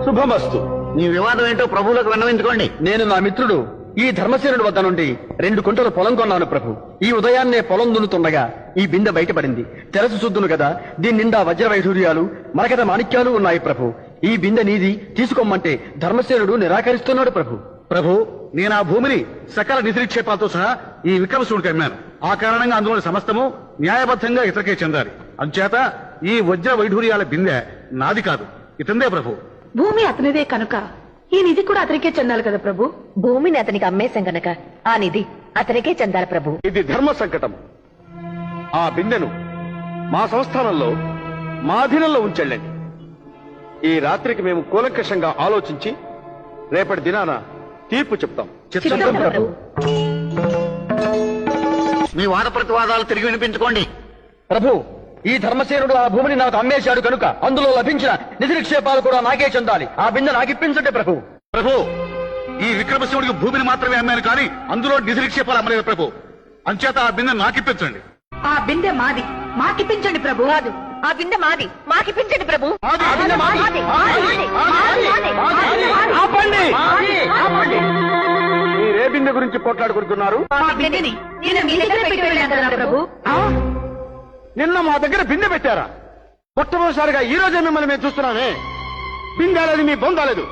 శుభమస్తు. నీ వివాదం ఏంటో ప్రభువులకు విన్నవించుకోండి. నేను నా మిత్రుడు ఈ ధర్మసేనుడి వద్ద నుండి 2 కుంటల పొలం కొన్నాను ప్రభు. ఈ ఉదయాన్నే పొలం దున్నుతుండగా ఈ బిందె బయటపడింది. తెరసు చూద్దును కదా, దీని నిండా వజ్ర వైఢూర్యాలు మరకత మాణిక్యాలు ఉన్నాయి ప్రభు. ఈ బిందె నీది, తీసుకోమంటే ధర్మసేనుడు నిరాకరిస్తున్నాడు ప్రభు. ప్రభు, నేను ఆ భూమిని సకల నిధినిక్షేపాలతో సహా ఈ విక్రమశివుడికి అమ్మాను. ఆ కారణంగా అందులోని సమస్తము న్యాయబద్ధంగా ఇతరకే చెందాలి. అంచేత ఈ వజ్ర వైఢూర్యాల బిందె నాది కాదు, ఇతందే ప్రభు. భూమి అతనిదే కనుక ఈ నిధి కూడా అతనికే చెందాలి కదా ప్రభు. భూమిని అతనికి అమ్మేశాం గనక ఆ నిధి అతనికే చెందాలి ప్రభు. ఇది ధర్మ సంకటం. ఆ బిందెను మా సంస్థానంలో మా అధీనంలో ఉంచెళ్ళండి. ఈ రాత్రికి మేము కూలంకషంగా ఆలోచించి రేపటి దినాన తీర్పు చెప్తాం. చిత్తం ప్రభు. మీ వాద ప్రతివాదాలు తిరిగి వినిపించుకోండి. ప్రభు, ఈ ధర్మసేనుడు ఆ భూమిని నాకు అమ్మేశాడు కనుక అందులో లభించిన నిధి నిక్షేపాలు కూడా నాకే చెందాలి. ఆ బిందె నాకిప్పించండి ప్రభు. ప్రభు, ఈ విక్రమశివుడికి భూమిని మాత్రమే అమ్మాను కానీ అందులో నిధి నిక్షేపాలు అమ్మలేదు ప్రభు. అంచేత ఆ బిందె నాకిప్పించండి. ఆ బిందె మాది, మాకిప్పించండి ప్రభు. కాదు, ఆ బిందె మాది, మాకిప్పించండి ప్రభు. మాది, ఆ బిందె మాది. మాది, మాది, మాది, మాది, మాది. ఆపండి. ఆపండి. మీరే బిందె గురించి పోట్లాడుకుంటున్నారు? ఆ బిందెని నేను మీ దగ్గర పెట్టి వెళ్ళాను కదా ప్రభు. నిన్న మా దగ్గర బిందె పెట్టారా? మొట్టమొదటిసారిగా ఈ రోజే మిమ్మల్ని మేము చూస్తున్నామే. బిందె లేదు, మీ బొందాలేదు.